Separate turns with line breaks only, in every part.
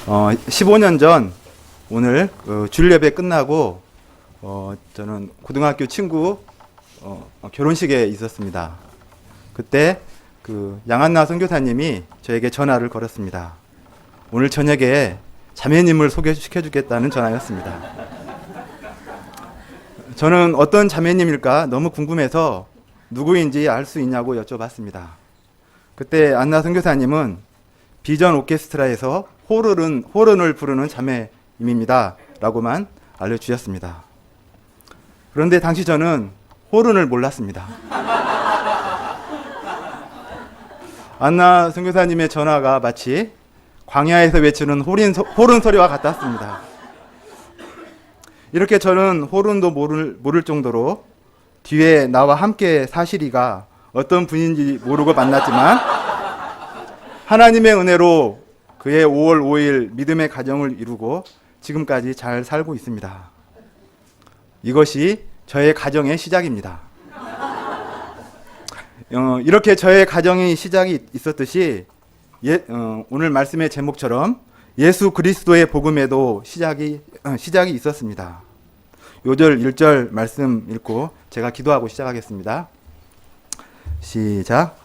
15년 전 오늘 주일 예배 끝나고 저는 고등학교 친구 결혼식에 있었습니다. 그때 양한나 선교사님이 저에게 전화를 걸었습니다. 오늘 저녁에 자매님을 소개시켜 주겠다는 전화였습니다. 저는 어떤 자매님일까 너무 궁금해서 누구인지 알 수 있냐고 여쭤봤습니다. 그때 안나 선교사님은 비전 오케스트라에서 호른을 부르는 자매님입니다 라고만 알려주셨습니다. 그런데 당시 저는 호른을 몰랐습니다. 안나 선교사님의 전화가 마치 광야에서 외치는 호른 소리와 같았습니다. 이렇게 저는 호른도 모를 정도로 뒤에 나와 함께 사시리가 어떤 분인지 모르고 만났지만 하나님의 은혜로 그의 5월 5일 믿음의 가정을 이루고 지금까지 잘 살고 있습니다. 이것이 저의 가정의 시작입니다. 이렇게 저의 가정의 시작이 있었듯이 오늘 말씀의 제목처럼 예수 그리스도의 복음에도 시작이 있었습니다. 요절 1절 말씀 읽고 제가 기도하고 시작하겠습니다. 시작.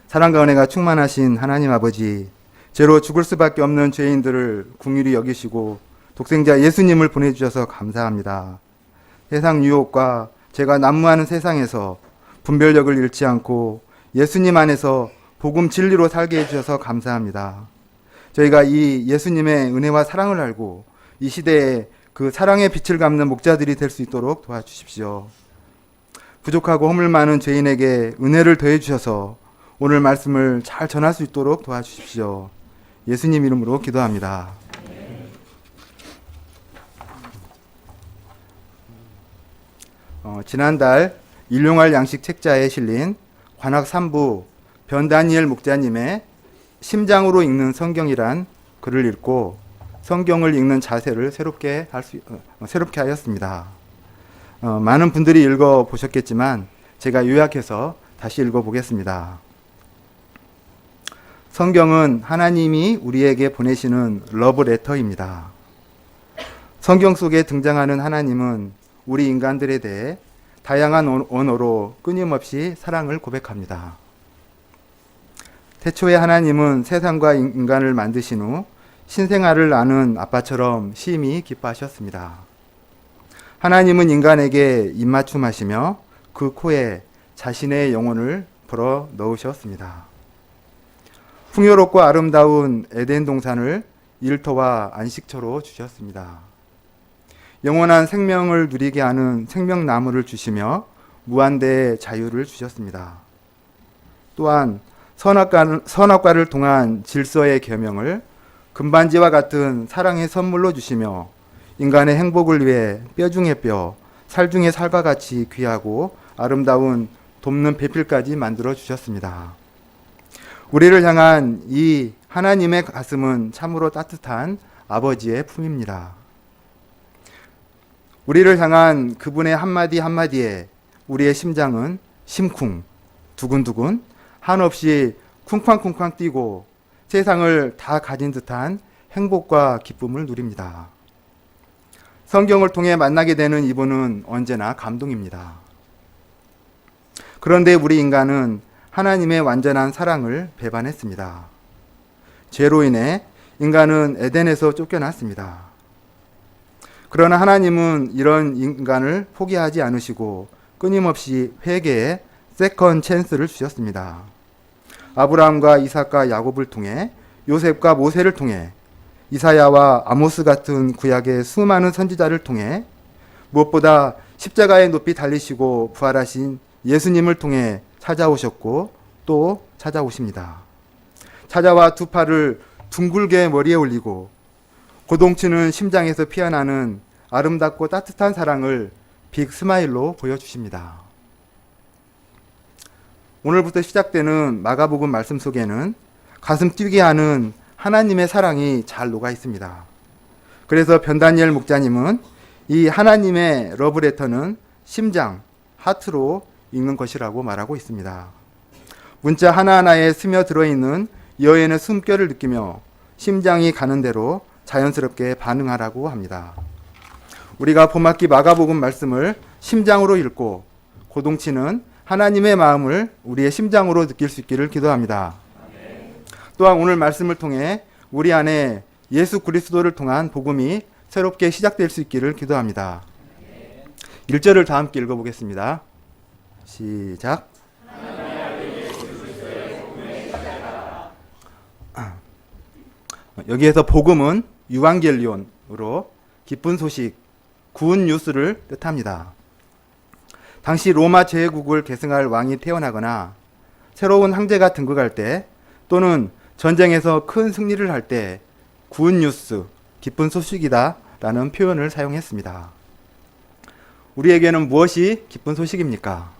사랑과 은혜가 충만하신 하나님 아버지, 죄로 죽을 수밖에 없는 죄인들을 긍휼히 여기시고 독생자 예수님을 보내주셔서 감사합니다. 세상 유혹과 죄가 난무하는 세상에서 분별력을 잃지 않고 예수님 안에서 복음 진리로 살게 해주셔서 감사합니다. 저희가 이 예수님의 은혜와 사랑을 알고 이 시대에 그 사랑의 빛을 갚는 목자들이 될 수 있도록 도와주십시오. 부족하고 허물 많은 죄인에게 은혜를 더해 주셔서 오늘 말씀을 잘 전할 수 있도록 도와주십시오. 예수님 이름으로 기도합니다. 지난달 일용할 양식 책자에 실린 관학 3부 변다니엘 목자님의 심장으로 읽는 성경이란 글을 읽고 성경을 읽는 자세를 새롭게 하였습니다. 많은 분들이 읽어보셨겠지만 제가 요약해서 다시 읽어보겠습니다. 성경은 하나님이 우리에게 보내시는 러브레터입니다. 성경 속에 등장하는 하나님은 우리 인간들에 대해 다양한 언어로 끊임없이 사랑을 고백합니다. 태초에 하나님은 세상과 인간을 만드신 후 신생아를 낳은 아빠처럼 심히 기뻐하셨습니다. 하나님은 인간에게 입맞춤하시며 그 코에 자신의 영혼을 불어 넣으셨습니다. 풍요롭고 아름다운 에덴 동산을 일터와 안식처로 주셨습니다. 영원한 생명을 누리게 하는 생명나무를 주시며 무한대의 자유를 주셨습니다. 또한 선악과를 통한 질서의 계명을 금반지와 같은 사랑의 선물로 주시며 인간의 행복을 위해 뼈 중의 뼈, 살 중의 살과 같이 귀하고 아름다운 돕는 배필까지 만들어 주셨습니다. 우리를 향한 이 하나님의 가슴은 참으로 따뜻한 아버지의 품입니다. 우리를 향한 그분의 한마디 한마디에 우리의 심장은 심쿵, 두근두근, 한없이 쿵쾅쿵쾅 뛰고 세상을 다 가진 듯한 행복과 기쁨을 누립니다. 성경을 통해 만나게 되는 이분은 언제나 감동입니다. 그런데 우리 인간은 하나님의 완전한 사랑을 배반했습니다. 죄로 인해 인간은 에덴에서 쫓겨났습니다. 그러나 하나님은 이런 인간을 포기하지 않으시고 끊임없이 회개에 세컨 찬스를 주셨습니다. 아브라함과 이삭과 야곱을 통해 요셉과 모세를 통해 이사야와 아모스 같은 구약의 수많은 선지자를 통해 무엇보다 십자가에 높이 달리시고 부활하신 예수님을 통해 찾아오셨고 또 찾아오십니다. 찾아와 두 팔을 둥글게 머리에 올리고 고동치는 심장에서 피어나는 아름답고 따뜻한 사랑을 빅 스마일로 보여주십니다. 오늘부터 시작되는 마가복음 말씀 속에는 가슴 뛰게 하는 하나님의 사랑이 잘 녹아 있습니다. 그래서 변다니엘 목자님은 이 하나님의 러브레터는 심장, 하트로 읽는 것이라고 말하고 있습니다. 문자 하나하나에 스며들어 있는 여인의 숨결을 느끼며 심장이 가는 대로 자연스럽게 반응하라고 합니다. 우리가 봄학기 마가복음 말씀을 심장으로 읽고 고동치는 하나님의 마음을 우리의 심장으로 느낄 수 있기를 기도합니다. 또한 오늘 말씀을 통해 우리 안에 예수 그리스도를 통한 복음이 새롭게 시작될 수 있기를 기도합니다. 1절을 다 함께 읽어보겠습니다. 시작. 여기에서 복음은 유앙겔리온으로 기쁜 소식, 구운 뉴스를 뜻합니다. 당시 로마 제국을 계승할 왕이 태어나거나 새로운 황제가 등극할 때 또는 전쟁에서 큰 승리를 할 때 구운 뉴스, 기쁜 소식이다 라는 표현을 사용했습니다. 우리에게는 무엇이 기쁜 소식입니까?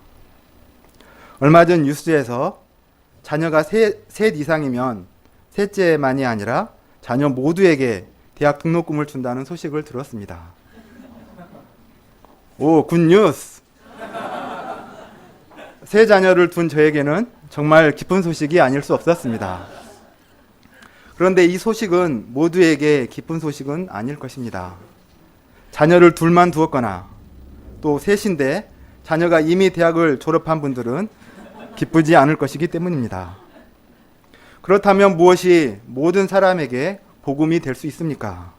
얼마 전 뉴스에서 자녀가 셋 이상이면 셋째만이 아니라 자녀 모두에게 대학 등록금을 준다는 소식을 들었습니다. 오, 굿뉴스! 세 자녀를 둔 저에게는 정말 기쁜 소식이 아닐 수 없었습니다. 그런데 이 소식은 모두에게 기쁜 소식은 아닐 것입니다. 자녀를 둘만 두었거나 또 셋인데 자녀가 이미 대학을 졸업한 분들은 기쁘지 않을 것이기 때문입니다. 그렇다면 무엇이 모든 사람에게 복음이 될 수 있습니까?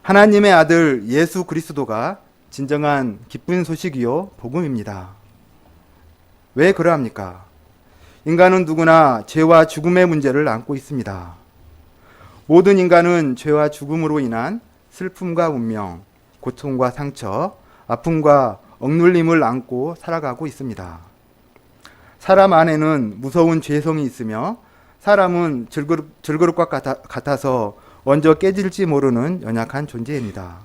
하나님의 아들 예수 그리스도가 진정한 기쁜 소식이요 복음입니다. 왜 그러합니까? 인간은 누구나 죄와 죽음의 문제를 안고 있습니다. 모든 인간은 죄와 죽음으로 인한 슬픔과 운명, 고통과 상처, 아픔과 억눌림을 안고 살아가고 있습니다. 사람 안에는 무서운 죄성이 있으며 사람은 질그릇과 같아서 먼저 깨질지 모르는 연약한 존재입니다.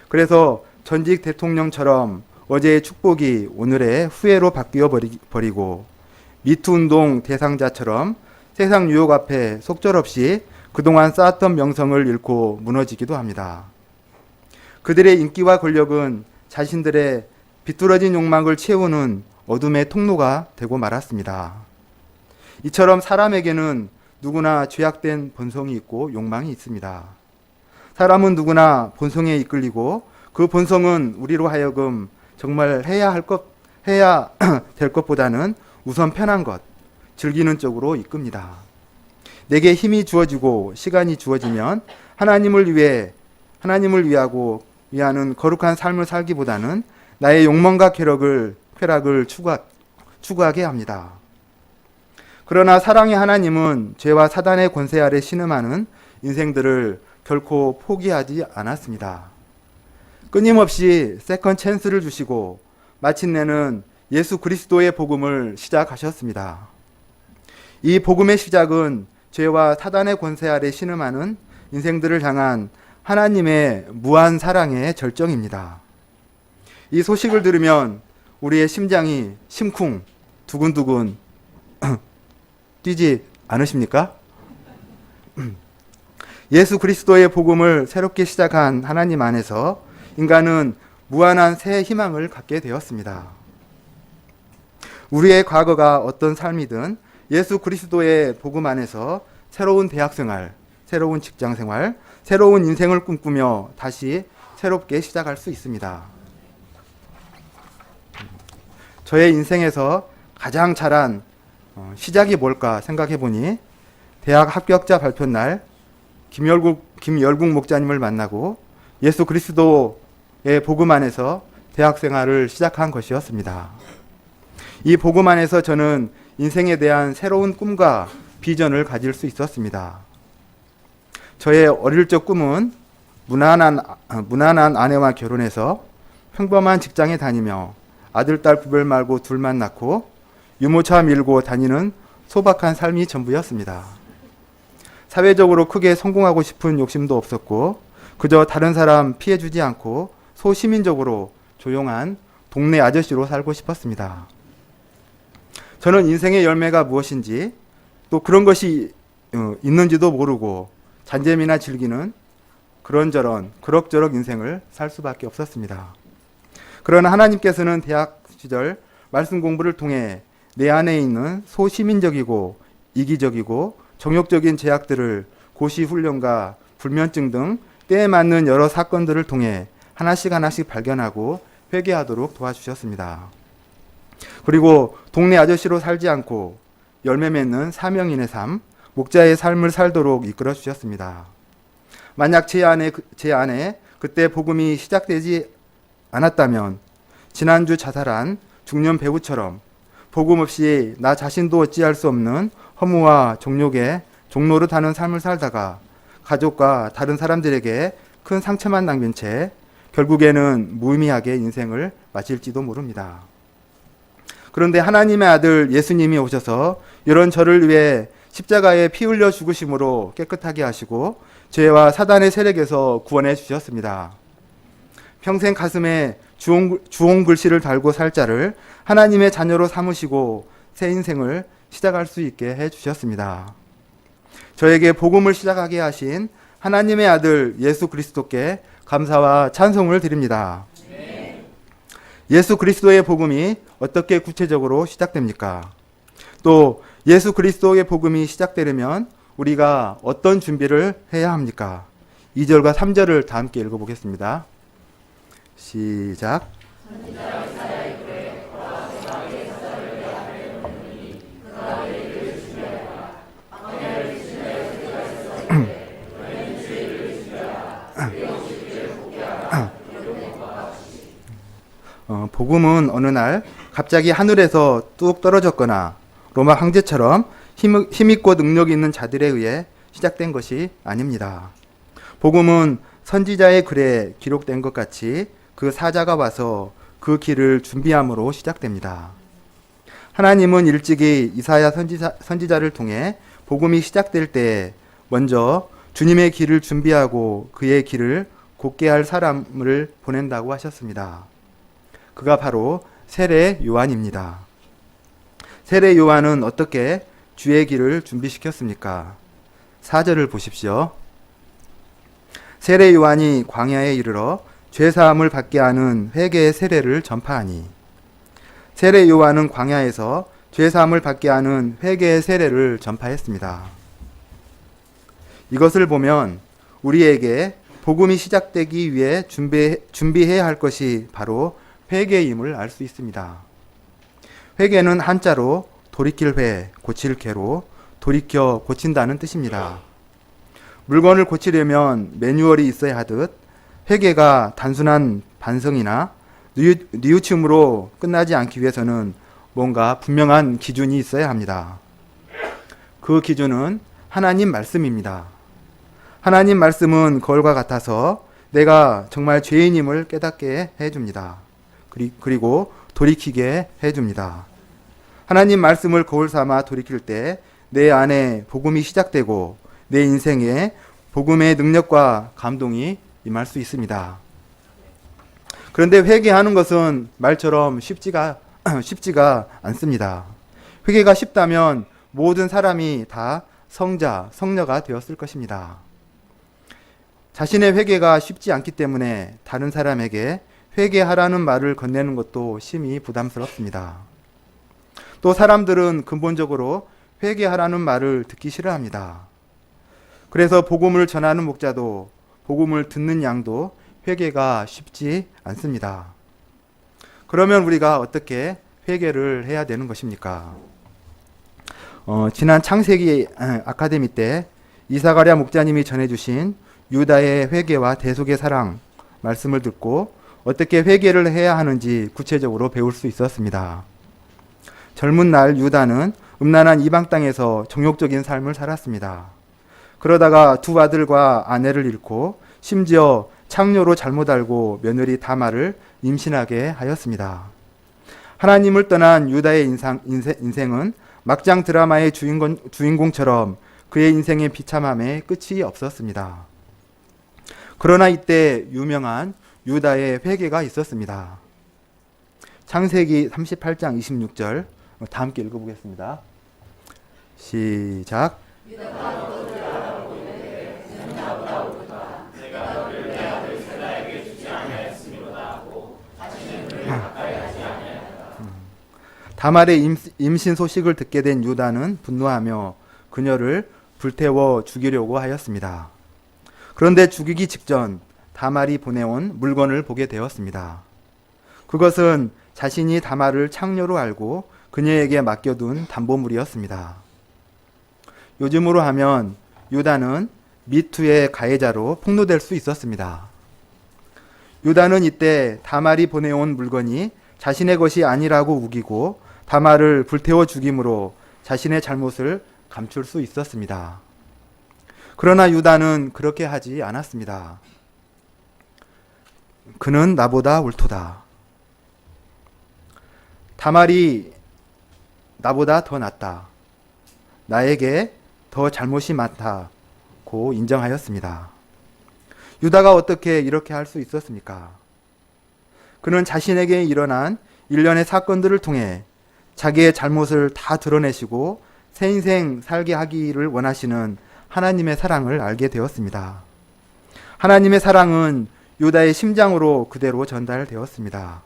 그래서 전직 대통령처럼 어제의 축복이 오늘의 후회로 바뀌어 버리고 미투운동 대상자처럼 세상 유혹 앞에 속절없이 그동안 쌓았던 명성을 잃고 무너지기도 합니다. 그들의 인기와 권력은 자신들의 비뚤어진 욕망을 채우는 어둠의 통로가 되고 말았습니다. 이처럼 사람에게는 누구나 죄악된 본성이 있고 욕망이 있습니다. 사람은 누구나 본성에 이끌리고 그 본성은 우리로 하여금 정말 해야 될 것보다는 우선 편한 것, 즐기는 쪽으로 이끕니다. 내게 힘이 주어지고 시간이 주어지면 하나님을 위하는 거룩한 삶을 살기보다는 나의 욕망과 쾌락을 추구하게 합니다. 그러나 사랑의 하나님은 죄와 사단의 권세 아래 신음하는 인생들을 결코 포기하지 않았습니다. 끊임없이 세컨 찬스를 주시고 마침내는 예수 그리스도의 복음을 시작하셨습니다. 이 복음의 시작은 죄와 사단의 권세 아래 신음하는 인생들을 향한 하나님의 무한 사랑의 절정입니다. 이 소식을 들으면 우리의 심장이 심쿵, 두근두근 뛰지 않으십니까? 예수 그리스도의 복음을 새롭게 시작한 하나님 안에서 인간은 무한한 새 희망을 갖게 되었습니다. 우리의 과거가 어떤 삶이든 예수 그리스도의 복음 안에서 새로운 대학생활, 새로운 직장생활, 새로운 인생을 꿈꾸며 다시 새롭게 시작할 수 있습니다. 저의 인생에서 가장 잘한 시작이 뭘까 생각해 보니 대학 합격자 발표 날 김열국 목자님을 만나고 예수 그리스도의 복음 안에서 대학생활을 시작한 것이었습니다. 이 복음 안에서 저는 인생에 대한 새로운 꿈과 비전을 가질 수 있었습니다. 저의 어릴 적 꿈은 무난한 아내와 결혼해서 평범한 직장에 다니며 아들, 딸 구별 말고 둘만 낳고 유모차 밀고 다니는 소박한 삶이 전부였습니다. 사회적으로 크게 성공하고 싶은 욕심도 없었고 그저 다른 사람 피해주지 않고 소시민적으로 조용한 동네 아저씨로 살고 싶었습니다. 저는 인생의 열매가 무엇인지 또 그런 것이 있는지도 모르고 잔재미나 즐기는 그럭저럭 인생을 살 수밖에 없었습니다. 그러나 하나님께서는 대학 시절 말씀 공부를 통해 내 안에 있는 소시민적이고 이기적이고 정욕적인 제약들을 고시 훈련과 불면증 등 때에 맞는 여러 사건들을 통해 하나씩 발견하고 회개하도록 도와주셨습니다. 그리고 동네 아저씨로 살지 않고 열매 맺는 사명인의 삶, 목자의 삶을 살도록 이끌어 주셨습니다. 만약 제 안에 그때 복음이 시작되지 않았다면 지난주 자살한 중년 배우처럼 복음 없이 나 자신도 어찌할 수 없는 허무와 종욕의 종노릇하는 삶을 살다가 가족과 다른 사람들에게 큰 상처만 남긴 채 결국에는 무의미하게 인생을 마칠지도 모릅니다. 그런데 하나님의 아들 예수님이 오셔서 이런 저를 위해 십자가에 피 흘려 죽으심으로 깨끗하게 하시고 죄와 사단의 세력에서 구원해 주셨습니다. 평생 가슴에 주홍 글씨를 달고 살 자를 하나님의 자녀로 삼으시고 새 인생을 시작할 수 있게 해 주셨습니다. 저에게 복음을 시작하게 하신 하나님의 아들 예수 그리스도께 감사와 찬송을 드립니다. 예수 그리스도의 복음이 어떻게 구체적으로 시작됩니까? 또 예수 그리스도의 복음이 시작되려면 우리가 어떤 준비를 해야 합니까? 2절과 3절을 다 함께 읽어보겠습니다. 시작. 복음은 어느 날 갑자기 하늘에서 뚝 떨어졌거나 로마 황제처럼 힘있고 능력이 있는 자들에 의해 시작된 것이 아닙니다. 복음은 선지자의 글에 기록된 것 같이 그 사자가 와서 그 길을 준비함으로 시작됩니다. 하나님은 일찍이 이사야 선지자를 통해 복음이 시작될 때 먼저 주님의 길을 준비하고 그의 길을 곧게 할 사람을 보낸다고 하셨습니다. 그가 바로 세례 요한입니다. 세례 요한은 어떻게 주의 길을 준비시켰습니까? 4절을 보십시오. 세례 요한이 광야에 이르러 죄사함을 받게 하는 회개의 세례를 전파하니. 세례 요한은 광야에서 죄사함을 받게 하는 회개의 세례를 전파했습니다. 이것을 보면 우리에게 복음이 시작되기 위해 준비해야 할 것이 바로 회개임을 알 수 있습니다. 회개는 한자로 돌이킬 회, 고칠 개로 돌이켜 고친다는 뜻입니다. 물건을 고치려면 매뉴얼이 있어야 하듯 회개가 단순한 반성이나 뉘우침으로 끝나지 않기 위해서는 뭔가 분명한 기준이 있어야 합니다. 그 기준은 하나님 말씀입니다. 하나님 말씀은 거울과 같아서 내가 정말 죄인임을 깨닫게 해줍니다. 그리고 돌이키게 해줍니다. 하나님 말씀을 거울 삼아 돌이킬 때 내 안에 복음이 시작되고 내 인생에 복음의 능력과 감동이 임할 수 있습니다. 그런데 회개하는 것은 말처럼 쉽지가 않습니다. 회개가 쉽다면 모든 사람이 다 성자, 성녀가 되었을 것입니다. 자신의 회개가 쉽지 않기 때문에 다른 사람에게 회개하라는 말을 건네는 것도 심히 부담스럽습니다. 또 사람들은 근본적으로 회개하라는 말을 듣기 싫어합니다. 그래서 복음을 전하는 목자도 복음을 듣는 양도 회개가 쉽지 않습니다. 그러면 우리가 어떻게 회개를 해야 되는 것입니까? 지난 창세기 아카데미 때 이사가랴 목자님이 전해주신 유다의 회개와 대속의 사랑 말씀을 듣고 어떻게 회개를 해야 하는지 구체적으로 배울 수 있었습니다. 젊은 날 유다는 음란한 이방 땅에서 정욕적인 삶을 살았습니다. 그러다가 두 아들과 아내를 잃고 심지어 창녀로 잘못 알고 며느리 다말을 임신하게 하였습니다. 하나님을 떠난 유다의 인생은 막장 드라마의 주인공처럼 그의 인생의 비참함에 끝이 없었습니다. 그러나 이때 유명한 유다의 회개가 있었습니다. 창세기 38장 26절 다 함께 읽어보겠습니다. 시작. 다말의 임신 소식을 듣게 된 유다는 분노하며 그녀를 불태워 죽이려고 하였습니다. 그런데 죽이기 직전 다말이 보내온 물건을 보게 되었습니다. 그것은 자신이 다말을 창녀로 알고 그녀에게 맡겨둔 담보물이었습니다. 요즘으로 하면 유다는 미투의 가해자로 폭로될 수 있었습니다. 유다는 이때 다말이 보내온 물건이 자신의 것이 아니라고 우기고 다말을 불태워 죽임으로 자신의 잘못을 감출 수 있었습니다. 그러나 유다는 그렇게 하지 않았습니다. 그는 나보다 옳도다. 다말이 나보다 더 낫다. 나에게 더 잘못이 많다고 인정하였습니다. 유다가 어떻게 이렇게 할 수 있었습니까? 그는 자신에게 일어난 일련의 사건들을 통해 자기의 잘못을 다 드러내시고 새 인생 살게 하기를 원하시는 하나님의 사랑을 알게 되었습니다. 하나님의 사랑은 유다의 심장으로 그대로 전달되었습니다.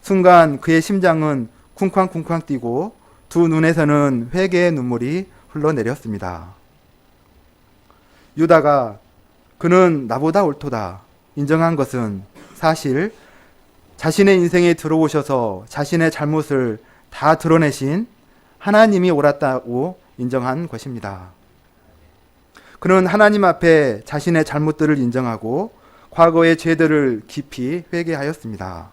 순간 그의 심장은 쿵쾅쿵쾅 뛰고 두 눈에서는 회개의 눈물이 흘러내렸습니다. 유다가 그는 나보다 옳도다 인정한 것은 사실 자신의 인생에 들어오셔서 자신의 잘못을 다 드러내신 하나님이 옳았다고 인정한 것입니다. 그는 하나님 앞에 자신의 잘못들을 인정하고 과거의 죄들을 깊이 회개하였습니다.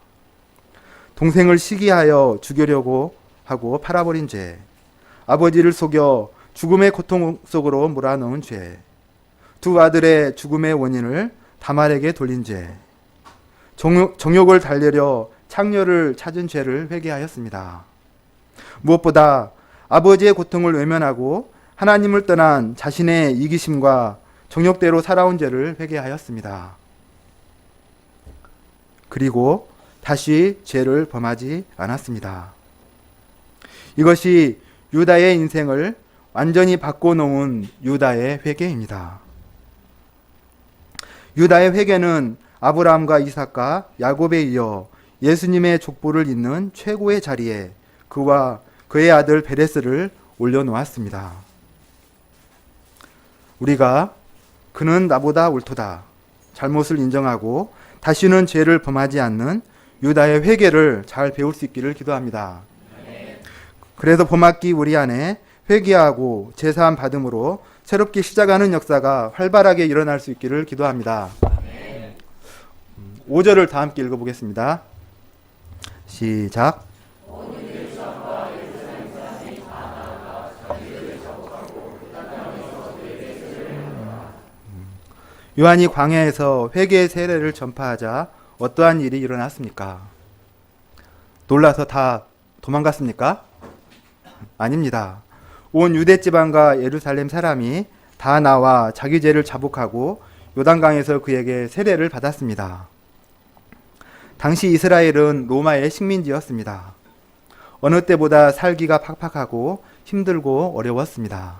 동생을 시기하여 죽이려고 하고 팔아버린 죄, 아버지를 속여 죽음의 고통 속으로 몰아넣은 죄, 두 아들의 죽음의 원인을 다말에게 돌린 죄, 정욕을 달래려 창녀를 찾은 죄를 회개하였습니다. 무엇보다 아버지의 고통을 외면하고 하나님을 떠난 자신의 이기심과 정욕대로 살아온 죄를 회개하였습니다. 그리고 다시 죄를 범하지 않았습니다. 이것이 유다의 인생을 완전히 바꿔놓은 유다의 회개입니다. 유다의 회개는 아브라함과 이삭과 야곱에 이어 예수님의 족보를 잇는 최고의 자리에 그와 그의 아들 베레스를 올려놓았습니다. 우리가 그는 나보다 옳도다 잘못을 인정하고 다시는 죄를 범하지 않는 유다의 회개를 잘 배울 수 있기를 기도합니다. 그래서 봄학기 우리 안에 회개하고 제사함 받음으로 새롭게 시작하는 역사가 활발하게 일어날 수 있기를 기도합니다. 5절을 다 함께 읽어보겠습니다. 시작. 요한이 광야에서 회개의 세례를 전파하자 어떠한 일이 일어났습니까? 놀라서 다 도망갔습니까? 아닙니다. 온 유대 지방과 예루살렘 사람이 다 나와 자기 죄를 자복하고 요단강에서 그에게 세례를 받았습니다. 당시 이스라엘은 로마의 식민지였습니다. 어느 때보다 살기가 팍팍하고 힘들고 어려웠습니다.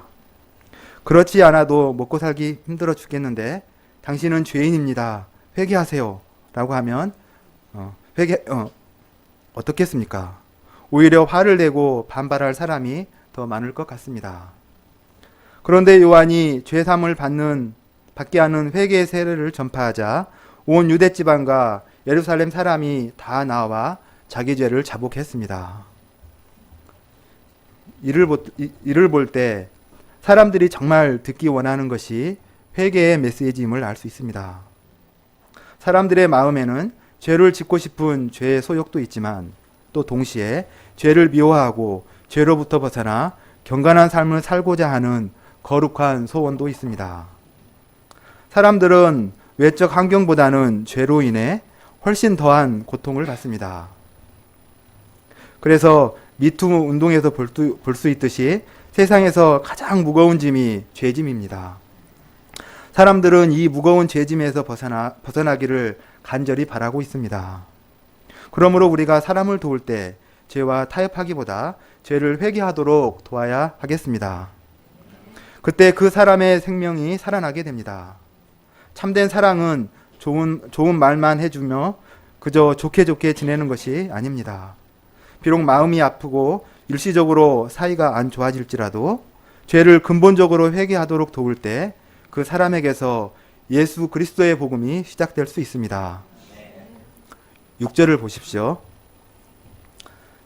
그렇지 않아도 먹고 살기 힘들어 죽겠는데 당신은 죄인입니다. 회개하세요. 라고 하면 어떻겠습니까? 오히려 화를 내고 반발할 사람이 더 많을 것 같습니다. 그런데 요한이 죄사함을 받게 하는 회개의 세례를 전파하자 온 유대 지방과 예루살렘 사람이 다 나와 자기 죄를 자복했습니다. 이를 볼 때 사람들이 정말 듣기 원하는 것이 회개의 메시지임을 알 수 있습니다. 사람들의 마음에는 죄를 짓고 싶은 죄의 소욕도 있지만 또 동시에 죄를 미워하고 죄로부터 벗어나 경건한 삶을 살고자 하는 거룩한 소원도 있습니다. 사람들은 외적 환경보다는 죄로 인해 훨씬 더한 고통을 받습니다. 그래서 미투 운동에서 볼 수 있듯이 세상에서 가장 무거운 짐이 죄짐입니다. 사람들은 이 무거운 죄짐에서 벗어나기를 간절히 바라고 있습니다. 그러므로 우리가 사람을 도울 때 죄와 타협하기보다 죄를 회개하도록 도와야 하겠습니다. 그때 그 사람의 생명이 살아나게 됩니다. 참된 사랑은 좋은 말만 해주며 그저 좋게 지내는 것이 아닙니다. 비록 마음이 아프고 일시적으로 사이가 안 좋아질지라도 죄를 근본적으로 회개하도록 도울 때 그 사람에게서 예수 그리스도의 복음이 시작될 수 있습니다. 6절을 보십시오.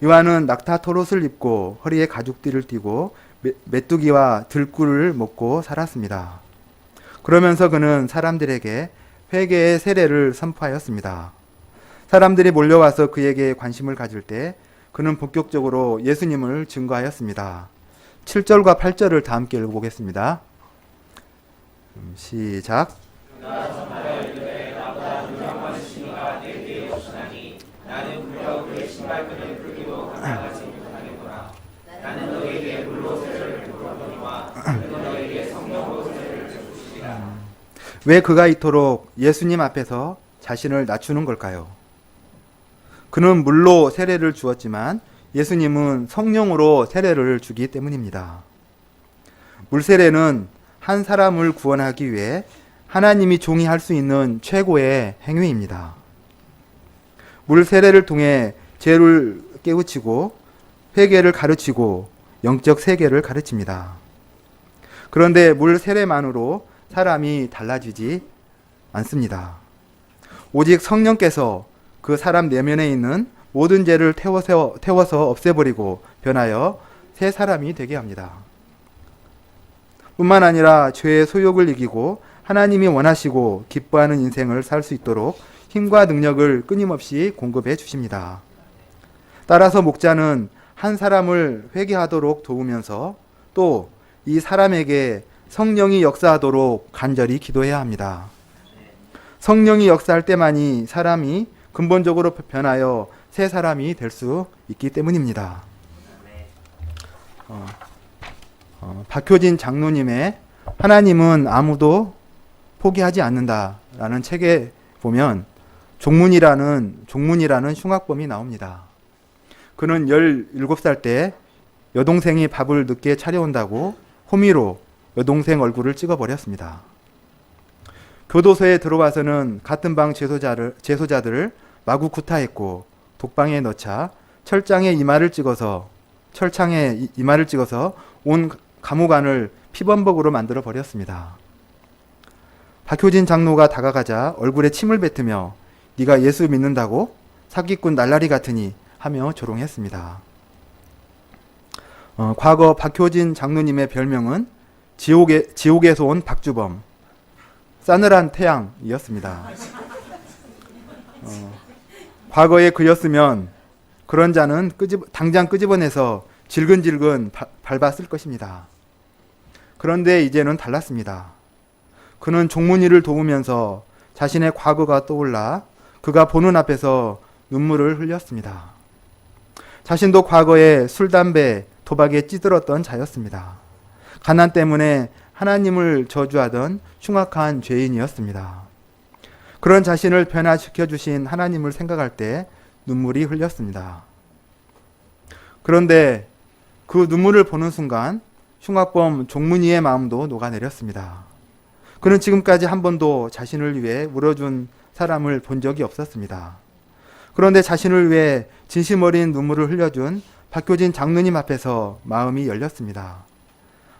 요한은 낙타 털옷을 입고 허리에 가죽띠를 띠고 메뚜기와 들꿀을 먹고 살았습니다. 그러면서 그는 사람들에게 회개의 세례를 선포하였습니다. 사람들이 몰려와서 그에게 관심을 가질 때 그는 본격적으로 예수님을 증거하였습니다. 7절과 8절을 다 함께 읽어보겠습니다. 시작. 왜 그가 이토록 예수님 앞에서 자신을 낮추는 걸까요? 그는 물로 세례를 주었지만 예수님은 성령으로 세례를 주기 때문입니다. 물 세례는 한 사람을 구원하기 위해 하나님이 종이 할 수 있는 최고의 행위입니다. 물 세례를 통해 죄를 깨우치고 회개를 가르치고 영적 세계를 가르칩니다. 그런데 물 세례만으로 사람이 달라지지 않습니다. 오직 성령께서 그 사람 내면에 있는 모든 죄를 태워서 없애버리고 변하여 새 사람이 되게 합니다. 뿐만 아니라 죄의 소욕을 이기고 하나님이 원하시고 기뻐하는 인생을 살 수 있도록 힘과 능력을 끊임없이 공급해 주십니다. 따라서 목자는 한 사람을 회개하도록 도우면서 또 이 사람에게 성령이 역사하도록 간절히 기도해야 합니다. 성령이 역사할 때만이 사람이 근본적으로 변하여 새 사람이 될 수 있기 때문입니다. 박효진 장로님의 하나님은 아무도 포기하지 않는다라는 책에 보면 종문이라는 흉악범이 나옵니다. 그는 17살 때 여동생이 밥을 늦게 차려온다고 호미로 여동생 얼굴을 찍어버렸습니다. 교도소에 들어와서는 같은 방 재소자들을 마구 구타했고 독방에 넣자 철장에 이마를 찍어서 온 감옥 안을 피범벅으로 만들어 버렸습니다. 박효진 장로가 다가가자 얼굴에 침을 뱉으며 네가 예수 믿는다고? 사기꾼 날라리 같으니 하며 조롱했습니다. 과거 박효진 장로님의 별명은 지옥에서 온 박주범, 싸늘한 태양이었습니다. 과거에 그였으면 그런 자는 당장 끄집어내서 질근질근 밟았을 것입니다. 그런데 이제는 달랐습니다. 그는 종문이를 도우면서 자신의 과거가 떠올라 그가 보는 앞에서 눈물을 흘렸습니다. 자신도 과거에 술, 담배, 도박에 찌들었던 자였습니다. 가난 때문에 하나님을 저주하던 흉악한 죄인이었습니다. 그런 자신을 변화시켜 주신 하나님을 생각할 때 눈물이 흘렸습니다. 그런데 그 눈물을 보는 순간 흉악범 종문이의 마음도 녹아내렸습니다. 그는 지금까지 한 번도 자신을 위해 울어준 사람을 본 적이 없었습니다. 그런데 자신을 위해 진심 어린 눈물을 흘려준 박효진 장로님 앞에서 마음이 열렸습니다.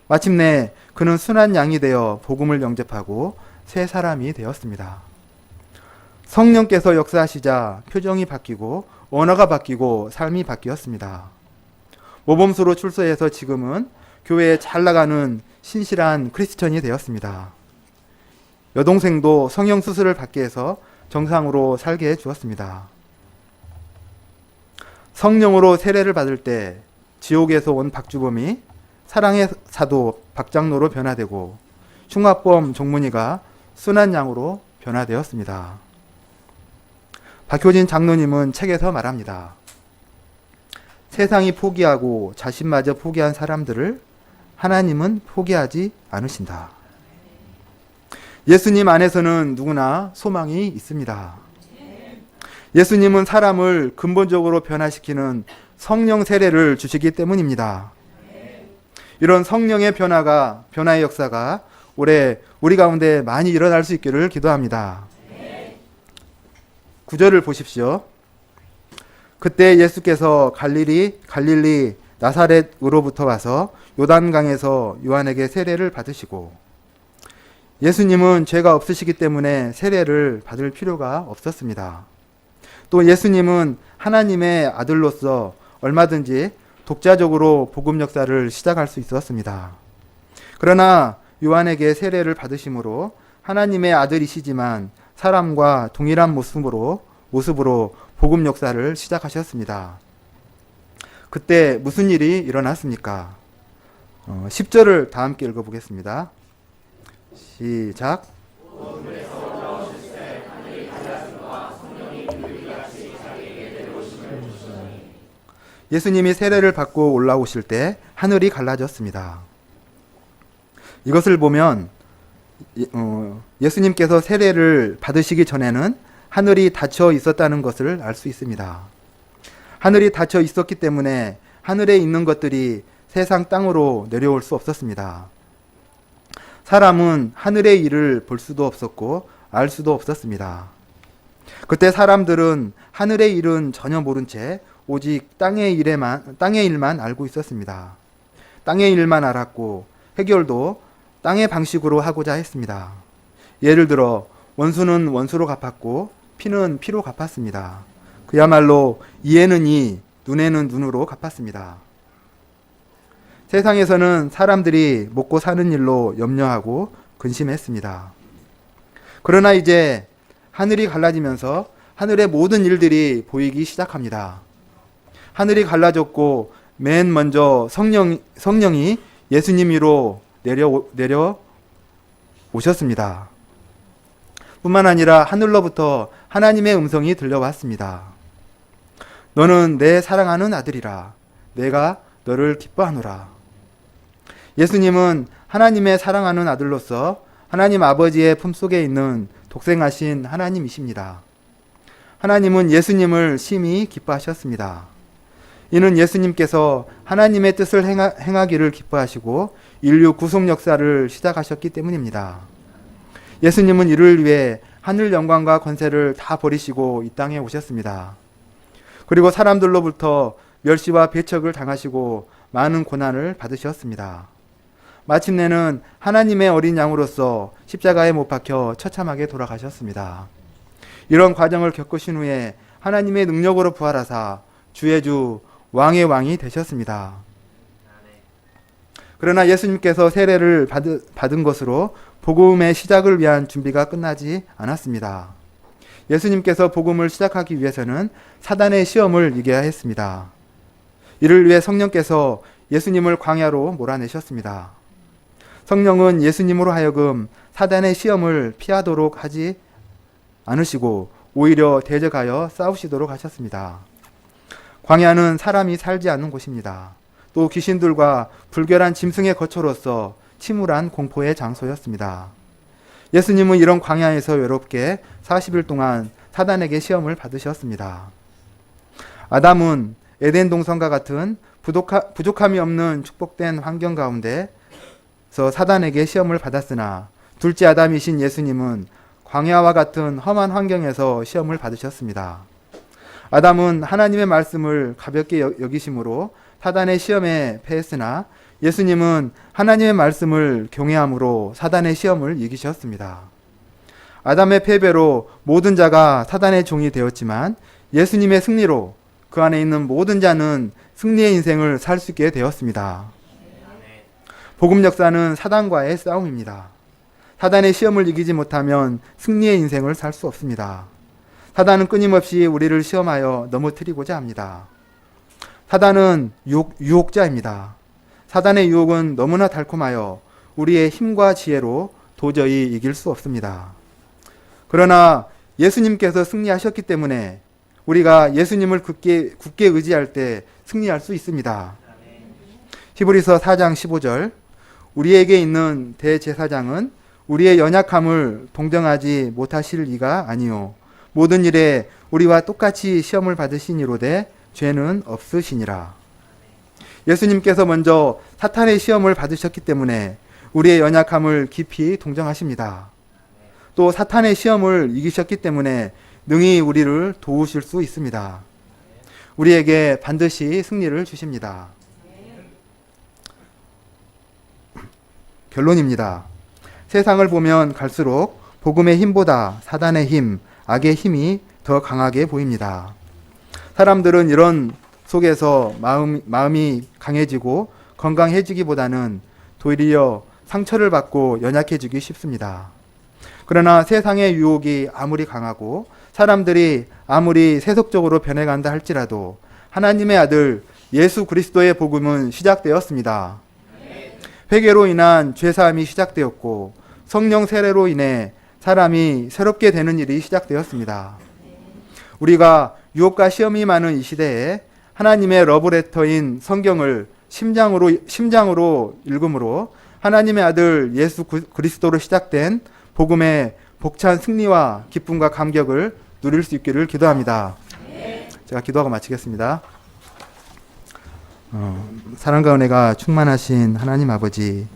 마침내 그는 순한 양이 되어 복음을 영접하고 새 사람이 되었습니다. 성령께서 역사하시자 표정이 바뀌고 언어가 바뀌고 삶이 바뀌었습니다. 모범수로 출소해서 지금은 교회에 잘 나가는 신실한 크리스천이 되었습니다. 여동생도 성형수술을 받게 해서 정상으로 살게 해주었습니다. 성령으로 세례를 받을 때 지옥에서 온 박주범이 사랑의 사도 박장로로 변화되고 흉악범 종문이가 순한 양으로 변화되었습니다. 박효진 장로님은 책에서 말합니다. 세상이 포기하고 자신마저 포기한 사람들을 하나님은 포기하지 않으신다. 예수님 안에서는 누구나 소망이 있습니다. 예수님은 사람을 근본적으로 변화시키는 성령 세례를 주시기 때문입니다. 이런 성령의 변화의 역사가 올해 우리 가운데 많이 일어날 수 있기를 기도합니다. 9절을 보십시오. 그때 예수께서 갈릴리 나사렛으로부터 와서 요단강에서 요한에게 세례를 받으시고, 예수님은 죄가 없으시기 때문에 세례를 받을 필요가 없었습니다. 또 예수님은 하나님의 아들로서 얼마든지 독자적으로 복음 역사를 시작할 수 있었습니다. 그러나 요한에게 세례를 받으심으로 하나님의 아들이시지만 사람과 동일한 모습으로 복음 역사를 시작하셨습니다. 그때 무슨 일이 일어났습니까? 10절을 다 함께 읽어보겠습니다. 시작. 예수님이 세례를 받고 올라오실 때 하늘이 갈라졌습니다. 이것을 보면 예수님께서 세례를 받으시기 전에는 하늘이 닫혀 있었다는 것을 알 수 있습니다. 하늘이 닫혀 있었기 때문에 하늘에 있는 것들이 세상 땅으로 내려올 수 없었습니다. 사람은 하늘의 일을 볼 수도 없었고 알 수도 없었습니다. 그때 사람들은 하늘의 일은 전혀 모른 채 오직 땅의 일만 알고 있었습니다. 땅의 일만 알았고 해결도 땅의 방식으로 하고자 했습니다. 예를 들어 원수는 원수로 갚았고 피는 피로 갚았습니다. 그야말로 이에는 이, 눈에는 눈으로 갚았습니다. 세상에서는 사람들이 먹고 사는 일로 염려하고 근심했습니다. 그러나 이제 하늘이 갈라지면서 하늘의 모든 일들이 보이기 시작합니다. 하늘이 갈라졌고 맨 먼저 성령이 예수님 위로 내려오셨습니다. 뿐만 아니라 하늘로부터 하나님의 음성이 들려왔습니다. 너는 내 사랑하는 아들이라. 내가 너를 기뻐하노라. 예수님은 하나님의 사랑하는 아들로서 하나님 아버지의 품속에 있는 독생하신 하나님이십니다. 하나님은 예수님을 심히 기뻐하셨습니다. 이는 예수님께서 하나님의 뜻을 행하기를 기뻐하시고 인류 구속 역사를 시작하셨기 때문입니다. 예수님은 이를 위해 하늘 영광과 권세를 다 버리시고 이 땅에 오셨습니다. 그리고 사람들로부터 멸시와 배척을 당하시고 많은 고난을 받으셨습니다. 마침내는 하나님의 어린 양으로서 십자가에 못 박혀 처참하게 돌아가셨습니다. 이런 과정을 겪으신 후에 하나님의 능력으로 부활하사 주의 주 왕의 왕이 되셨습니다. 그러나 예수님께서 세례를 받은 것으로 복음의 시작을 위한 준비가 끝나지 않았습니다. 예수님께서 복음을 시작하기 위해서는 사단의 시험을 이겨야 했습니다. 이를 위해 성령께서 예수님을 광야로 몰아내셨습니다. 성령은 예수님으로 하여금 사단의 시험을 피하도록 하지 않으시고 오히려 대적하여 싸우시도록 하셨습니다. 광야는 사람이 살지 않는 곳입니다. 또 귀신들과 불결한 짐승의 거처로서 침울한 공포의 장소였습니다. 예수님은 이런 광야에서 외롭게 40일 동안 사단에게 시험을 받으셨습니다. 아담은 에덴 동산과 같은 부족함이 없는 축복된 환경 가운데서 사단에게 시험을 받았으나 둘째 아담이신 예수님은 광야와 같은 험한 환경에서 시험을 받으셨습니다. 아담은 하나님의 말씀을 가볍게 여기심으로 사단의 시험에 패했으나 예수님은 하나님의 말씀을 경외함으로 사단의 시험을 이기셨습니다. 아담의 패배로 모든 자가 사단의 종이 되었지만 예수님의 승리로 그 안에 있는 모든 자는 승리의 인생을 살 수 있게 되었습니다. 복음 역사는 사단과의 싸움입니다. 사단의 시험을 이기지 못하면 승리의 인생을 살 수 없습니다. 사단은 끊임없이 우리를 시험하여 넘어뜨리고자 합니다. 사단은 유혹자입니다. 사단의 유혹은 너무나 달콤하여 우리의 힘과 지혜로 도저히 이길 수 없습니다. 그러나 예수님께서 승리하셨기 때문에 우리가 예수님을 굳게 의지할 때 승리할 수 있습니다. 히브리서 4장 15절 우리에게 있는 대제사장은 우리의 연약함을 동정하지 못하실 이가 아니요 모든 일에 우리와 똑같이 시험을 받으시니로되 죄는 없으시니라. 예수님께서 먼저 사탄의 시험을 받으셨기 때문에 우리의 연약함을 깊이 동정하십니다. 또 사탄의 시험을 이기셨기 때문에 능히 우리를 도우실 수 있습니다. 우리에게 반드시 승리를 주십니다. 결론입니다. 세상을 보면 갈수록 복음의 힘보다 사단의 힘, 악의 힘이 더 강하게 보입니다. 사람들은 이런 속에서 마음이 강해지고 건강해지기보다는 도리어 상처를 받고 연약해지기 쉽습니다. 그러나 세상의 유혹이 아무리 강하고 사람들이 아무리 세속적으로 변해간다 할지라도 하나님의 아들 예수 그리스도의 복음은 시작되었습니다. 회개로 인한 죄사함이 시작되었고 성령 세례로 인해 사람이 새롭게 되는 일이 시작되었습니다. 우리가 유혹과 시험이 많은 이 시대에 하나님의 러브레터인 성경을 심장으로 읽음으로 하나님의 아들 예수 그리스도로 시작된 복음의 복찬 승리와 기쁨과 감격을 누릴 수 있기를 기도합니다. 제가 기도하고 마치겠습니다. 사랑과 은혜가 충만하신 하나님 아버지,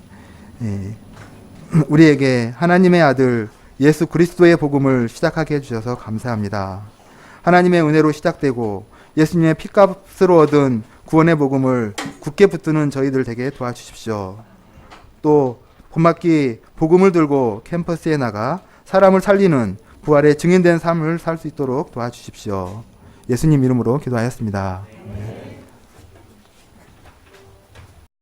우리에게 하나님의 아들 예수 그리스도의 복음을 시작하게 해주셔서 감사합니다. 하나님의 은혜로 시작되고 예수님의 피값으로 얻은 구원의 복음을 굳게 붙드는 저희들 되게 도와주십시오. 또 봄맞기 복음을 들고 캠퍼스에 나가 사람을 살리는 부활의 증인된 삶을 살 수 있도록 도와주십시오. 예수님 이름으로 기도하였습니다. 네.